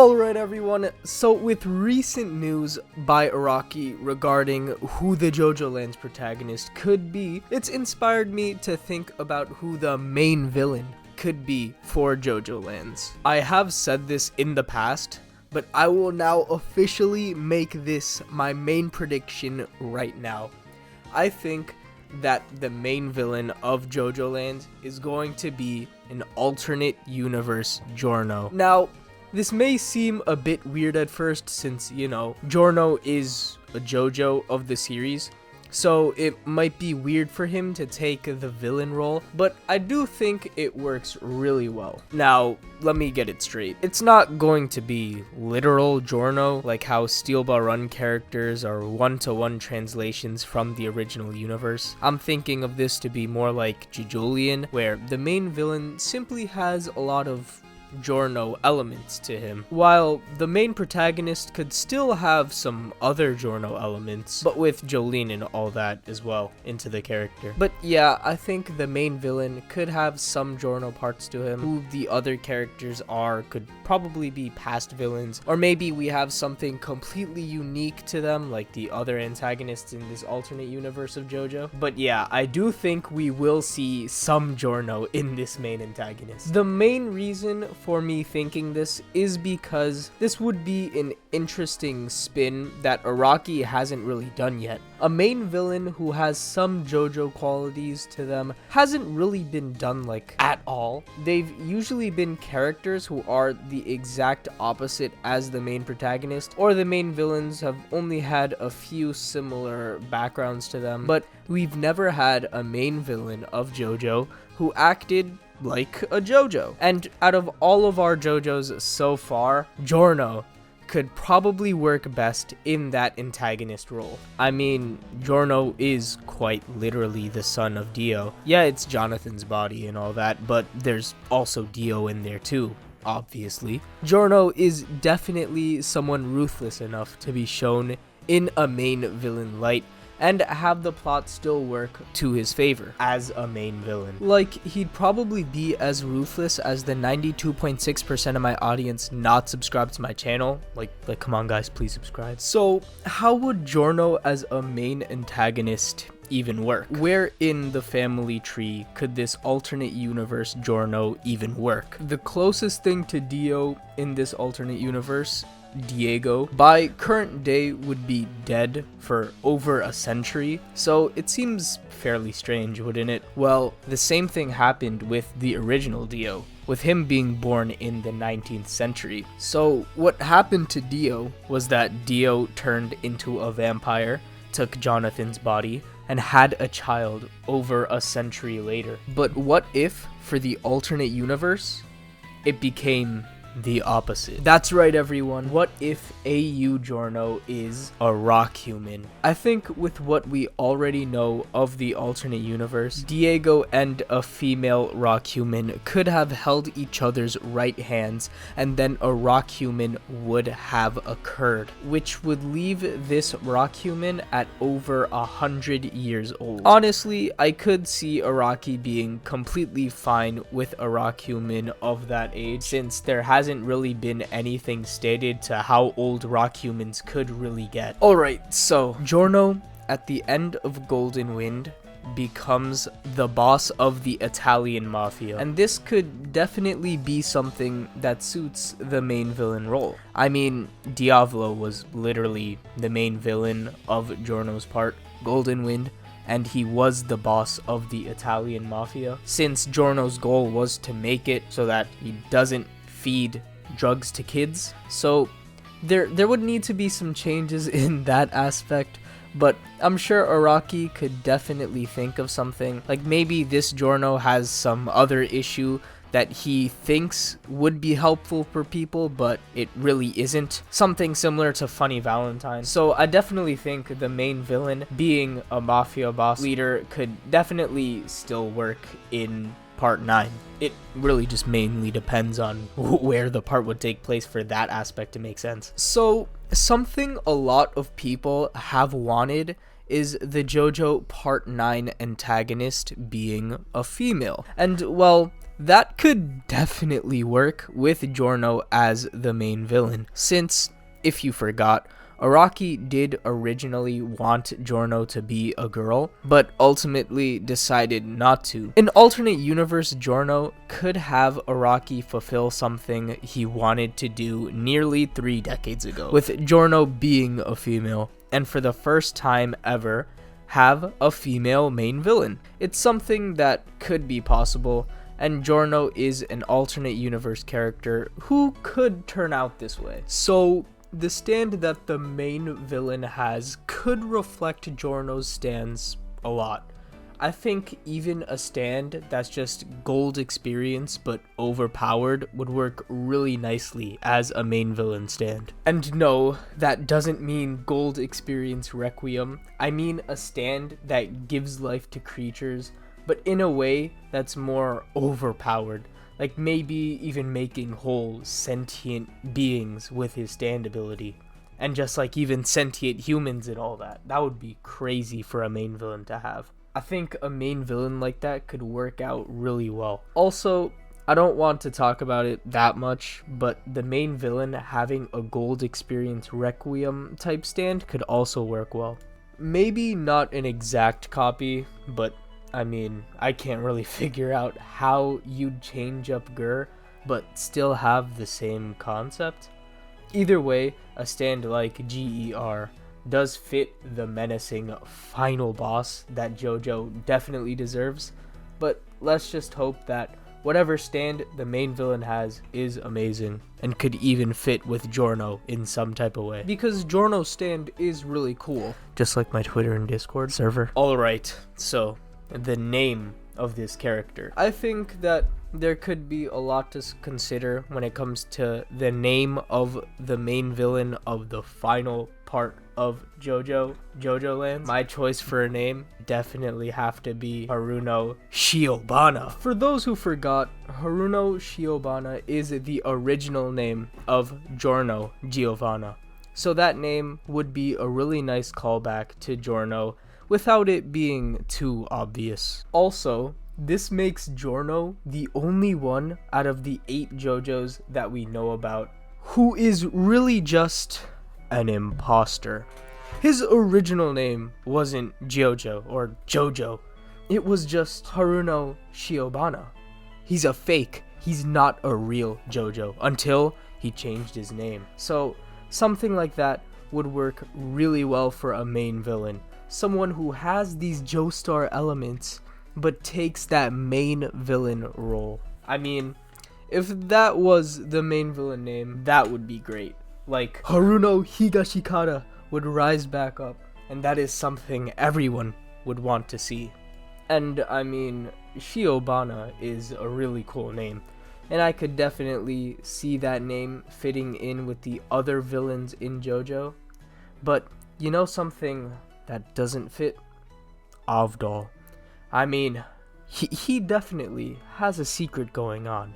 Alright everyone, so with recent news by Araki regarding who the Jojolands protagonist could be, it's inspired me to think about who the main villain could be for Jojolands. I have said this in the past, but I will now officially make this my main prediction right now. I think that the main villain of Jojolands is going to be an alternate universe Giorno. Now, this may seem a bit weird at first since, Giorno is a JoJo of the series, so it might be weird for him to take the villain role, but I do think it works really well. Now, let me get it straight. It's not going to be literal Giorno, like how Steel Ball Run characters are one-to-one translations from the original universe. I'm thinking of this to be more like Jojolands, where the main villain simply has a lot of Giorno elements to him, while the main protagonist could still have some other Giorno elements, but with Jolene and all that as well into the character. But yeah, I think the main villain could have some Giorno parts to him. Who the other characters are could probably be past villains, or maybe we have something completely unique to them like the other antagonists in this alternate universe of JoJo. But yeah, I do think we will see some Giorno in this main antagonist. The main reason for me thinking this is because this would be an interesting spin that Araki hasn't really done yet. A main villain who has some JoJo qualities to them hasn't really been done at all. They've usually been characters who are the exact opposite as the main protagonist, or the main villains have only had a few similar backgrounds to them, but we've never had a main villain of JoJo who acted like a JoJo. And out of all of our JoJos so far, Giorno could probably work best in that antagonist role. I mean, Giorno is quite literally the son of Dio. Yeah, it's Jonathan's body and all that, but there's also Dio in there too, obviously. Giorno is definitely someone ruthless enough to be shown in a main villain light, and have the plot still work to his favor as a main villain. He'd probably be as ruthless as the 92.6% of my audience not subscribed to my channel. Come on guys, please subscribe. So, how would Giorno as a main antagonist even work? Where in the family tree could this alternate universe Giorno even work? The closest thing to Dio in this alternate universe, Diego, by current day would be dead for over a century, so it seems fairly strange, wouldn't it? Well, the same thing happened with the original Dio, with him being born in the 19th century. So what happened to Dio was that Dio turned into a vampire, took Jonathan's body, and had a child over a century later. But what if, for the alternate universe, it became the opposite? That's right everyone, what if AU Giorno is a rock human? I think with what we already know of the alternate universe, Diego and a female rock human could have held each other's right hands, and then a rock human would have occurred, which would leave this rock human at over 100 years old. Honestly, I could see Araki being completely fine with a rock human of that age, since there hasn't really been anything stated to how old rock humans could really get. Alright, so Giorno at the end of Golden Wind becomes the boss of the Italian mafia, and this could definitely be something that suits the main villain role. I mean, Diavolo was literally the main villain of Giorno's part, Golden Wind, and he was the boss of the Italian mafia, since Giorno's goal was to make it so that he doesn't feed drugs to kids. So there would need to be some changes in that aspect, but I'm sure Araki could definitely think of something. Maybe this Giorno has some other issue that he thinks would be helpful for people, but it really isn't. Something similar to Funny Valentine. So I definitely think the main villain being a mafia boss leader could definitely still work in Part 9. It really just mainly depends on where the part would take place for that aspect to make sense. So, something a lot of people have wanted is the JoJo Part 9 antagonist being a female. And, well, that could definitely work with Giorno as the main villain, since, if you forgot, Araki did originally want Giorno to be a girl, but ultimately decided not to. In alternate universe, Giorno could have Araki fulfill something he wanted to do nearly 3 decades ago, with Giorno being a female, and for the first time ever, have a female main villain. It's something that could be possible, and Giorno is an alternate universe character who could turn out this way. So the stand that the main villain has could reflect Giorno's stands a lot. I think even a stand that's just gold experience but overpowered would work really nicely as a main villain stand. And no, that doesn't mean gold experience Requiem. I mean a stand that gives life to creatures, but in a way that's more overpowered. Like maybe even making whole sentient beings with his stand ability. And just like even sentient humans and all that. That would be crazy for a main villain to have. I think a main villain like that could work out really well. Also, I don't want to talk about it that much, but the main villain having a gold experience Requiem type stand could also work well. Maybe not an exact copy, but I mean, I can't really figure out how you'd change up Gur, but still have the same concept. Either way, a stand like GER does fit the menacing final boss that JoJo definitely deserves, but let's just hope that whatever stand the main villain has is amazing and could even fit with Giorno in some type of way. Because Giorno's stand is really cool. Just like my Twitter and Discord server. Alright, so the name of this character. I think that there could be a lot to consider when it comes to the name of the main villain of the final part of Jojolands. My choice for a name definitely have to be Haruno Shiobana. For those who forgot, Haruno Shiobana is the original name of Giorno Giovanna. So that name would be a really nice callback to Giorno without it being too obvious. Also, this makes Giorno the only one out of the 8 JoJos that we know about who is really just an imposter. His original name wasn't JoJo or JoJo. It was just Haruno Shiobana. He's a fake. He's not a real JoJo until he changed his name. So something like that would work really well for a main villain. Someone who has these Joestar elements but takes that main villain role. I mean, if that was the main villain name, that would be great. Like, Haruno Higashikara would rise back up, and that is something everyone would want to see. And I mean, Shiobana is a really cool name, and I could definitely see that name fitting in with the other villains in JoJo. But you know something that doesn't fit? Avdol. I mean, he definitely has a secret going on.